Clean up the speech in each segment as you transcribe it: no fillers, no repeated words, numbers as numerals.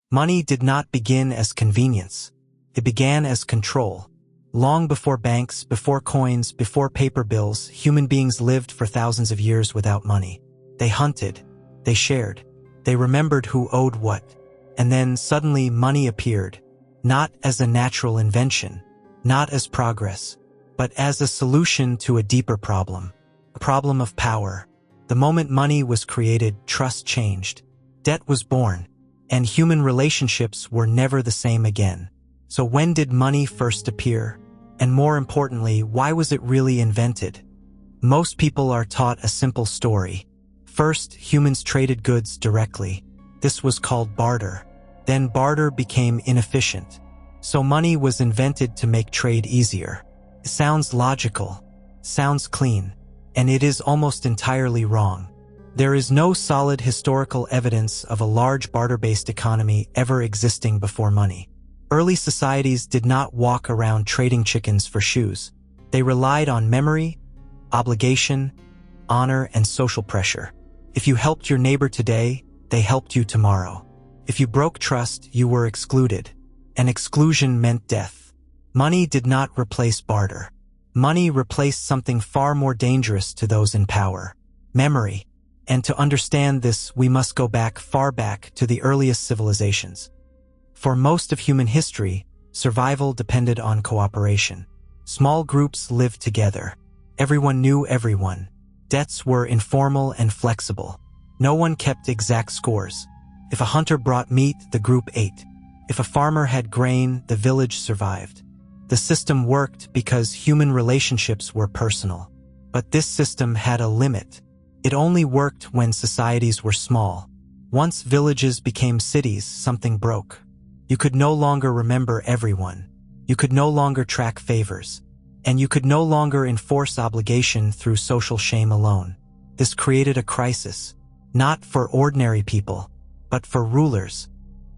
Money did not begin as convenience. It began as control. Long before banks, before coins, before paper bills, human beings lived for thousands of years without money. They hunted. They shared. They remembered who owed what. And then suddenly money appeared, not as a natural invention, not as progress, but as a solution to a deeper problem, a problem of power. The moment money was created, trust changed. Debt was born, and human relationships were never the same again. So when did money first appear? And more importantly, why was it really invented? Most people are taught a simple story. First, humans traded goods directly. This was called barter. Then barter became inefficient. So money was invented to make trade easier. It sounds logical, sounds clean, and it is almost entirely wrong. There is no solid historical evidence of a large barter-based economy ever existing before money. Early societies did not walk around trading chickens for shoes. They relied on memory, obligation, honor, and social pressure. If you helped your neighbor today, they helped you tomorrow. If you broke trust, you were excluded. And exclusion meant death. Money did not replace barter. Money replaced something far more dangerous to those in power: memory. And to understand this, we must go back, far back, to the earliest civilizations. For most of human history, survival depended on cooperation. Small groups lived together. Everyone knew everyone. Debts were informal and flexible. No one kept exact scores. If a hunter brought meat, the group ate. If a farmer had grain, the village survived. The system worked because human relationships were personal. But this system had a limit. It only worked when societies were small. Once villages became cities, something broke. You could no longer remember everyone. You could no longer track favors. And you could no longer enforce obligation through social shame alone. This created a crisis, not for ordinary people, but for rulers.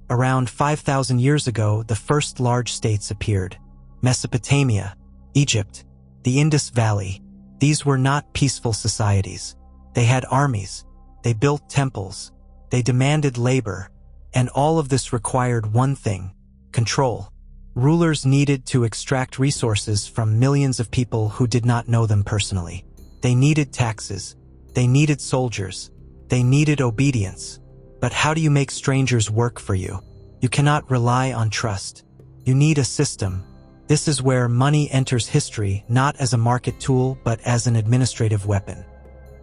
Around 5,000 years ago, the first large states appeared. Mesopotamia, Egypt, the Indus Valley. These were not peaceful societies. They had armies. They built temples. They demanded labor. And all of this required one thing: control. Rulers needed to extract resources from millions of people who did not know them personally. They needed taxes. They needed soldiers. They needed obedience. But how do you make strangers work for you? You cannot rely on trust. You need a system. This is where money enters history, not as a market tool, but as an administrative weapon.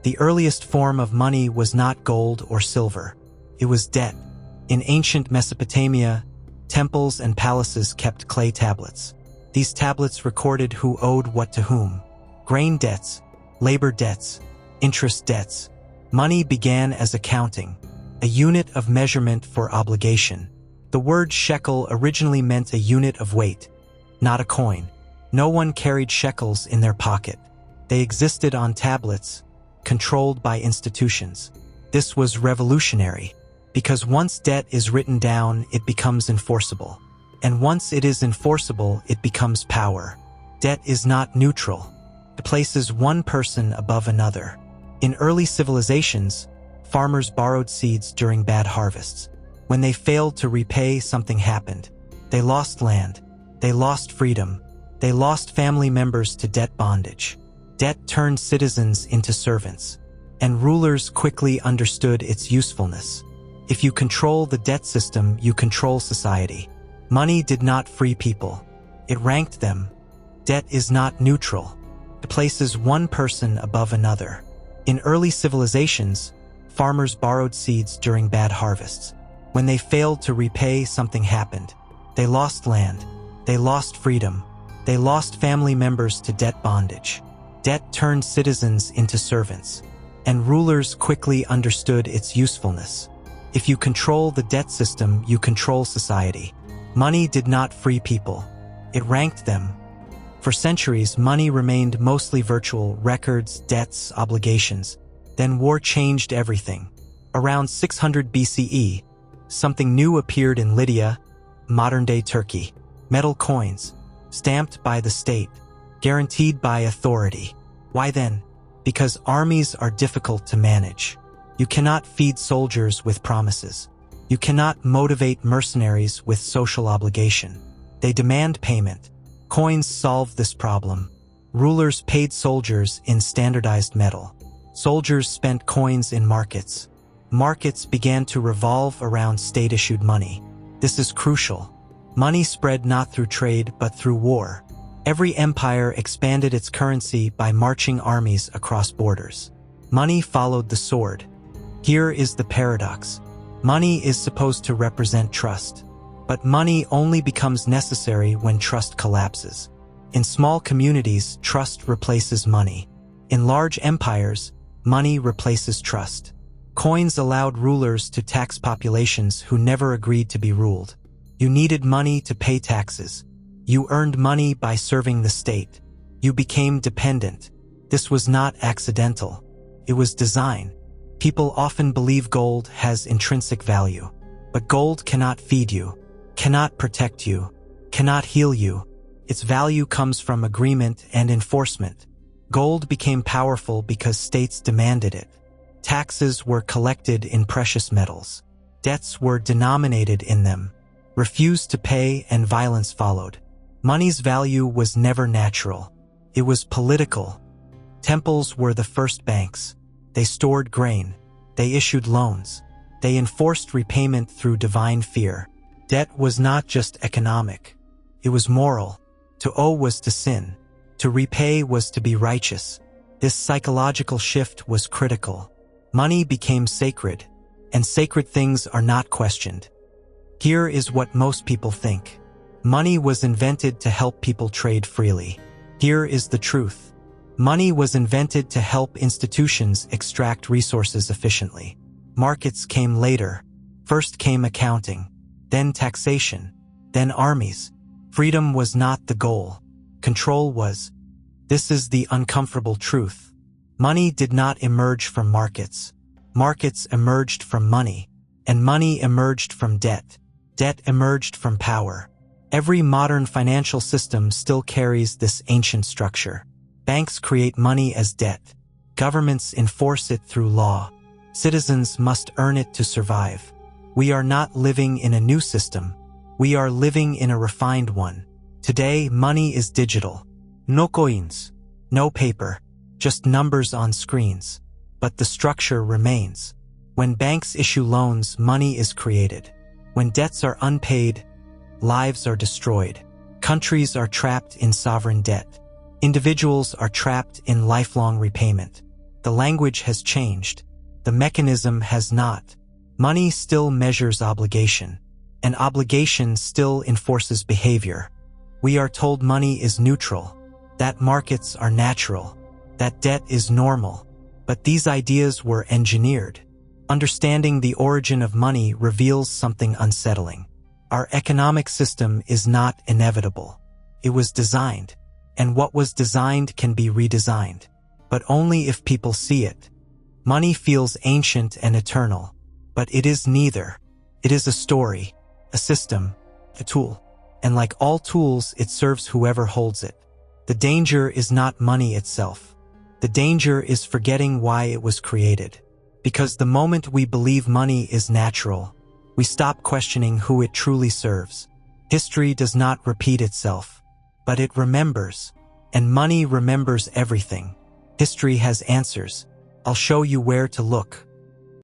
The earliest form of money was not gold or silver. It was debt. In ancient Mesopotamia, temples and palaces kept clay tablets. These tablets recorded who owed what to whom: grain debts, labor debts, interest debts. Money began as accounting, a unit of measurement for obligation. The word shekel originally meant a unit of weight, not a coin. No one carried shekels in their pocket. They existed on tablets, controlled by institutions. This was revolutionary, because once debt is written down, it becomes enforceable. And once it is enforceable, it becomes power. Debt is not neutral. It places one person above another. In early civilizations, farmers borrowed seeds during bad harvests. When they failed to repay, something happened. They lost land. They lost freedom. They lost family members to debt bondage. Debt turned citizens into servants, and rulers quickly understood its usefulness. If you control the debt system, you control society. Money did not free people. It ranked them. Debt is not neutral. It places one person above another. In early civilizations, farmers borrowed seeds during bad harvests. When they failed to repay, something happened. They lost land. They lost freedom. They lost family members to debt bondage. Debt turned citizens into servants, and rulers quickly understood its usefulness. If you control the debt system, you control society. Money did not free people. It ranked them. For centuries, money remained mostly virtual: records, debts, obligations. Then war changed everything. Around 600 BCE, something new appeared in Lydia, modern-day Turkey. Metal coins, stamped by the state, guaranteed by authority. Why then? Because armies are difficult to manage. You cannot feed soldiers with promises. You cannot motivate mercenaries with social obligation. They demand payment. Coins solved this problem. Rulers paid soldiers in standardized metal. Soldiers spent coins in markets. Markets began to revolve around state-issued money. This is crucial. Money spread not through trade but through war. Every empire expanded its currency by marching armies across borders. Money followed the sword. Here is the paradox. Money is supposed to represent trust. But money only becomes necessary when trust collapses. In small communities, trust replaces money. In large empires, money replaces trust. Coins allowed rulers to tax populations who never agreed to be ruled. You needed money to pay taxes. You earned money by serving the state. You became dependent. This was not accidental. It was design. People often believe gold has intrinsic value. But gold cannot feed you, cannot protect you, cannot heal you. Its value comes from agreement and enforcement. Gold became powerful because states demanded it. Taxes were collected in precious metals. Debts were denominated in them. Refused to pay and violence followed. Money's value was never natural. It was political. Temples were the first banks. They stored grain. They issued loans. They enforced repayment through divine fear. Debt was not just economic. It was moral. To owe was to sin. To repay was to be righteous. This psychological shift was critical. Money became sacred, and sacred things are not questioned. Here is what most people think. Money was invented to help people trade freely. Here is the truth. Money was invented to help institutions extract resources efficiently. Markets came later. First came accounting, then taxation, then armies. Freedom was not the goal. Control was. This is the uncomfortable truth. Money did not emerge from markets. Markets emerged from money, and money emerged from debt. Debt emerged from power. Every modern financial system still carries this ancient structure. Banks create money as debt. Governments enforce it through law. Citizens must earn it to survive. We are not living in a new system. We are living in a refined one. Today, money is digital. No coins, no paper, just numbers on screens. But the structure remains. When banks issue loans, money is created. When debts are unpaid, lives are destroyed. Countries are trapped in sovereign debt. Individuals are trapped in lifelong repayment. The language has changed. The mechanism has not. Money still measures obligation, and obligation still enforces behavior. We are told money is neutral, that markets are natural, that debt is normal. But these ideas were engineered. Understanding the origin of money reveals something unsettling. Our economic system is not inevitable. It was designed. And what was designed can be redesigned, but only if people see it. Money feels ancient and eternal, but it is neither. It is a story, a system, a tool. And like all tools, it serves whoever holds it. The danger is not money itself. The danger is forgetting why it was created. Because the moment we believe money is natural, we stop questioning who it truly serves. History does not repeat itself, but it remembers, and money remembers everything. History has answers. I'll show you where to look.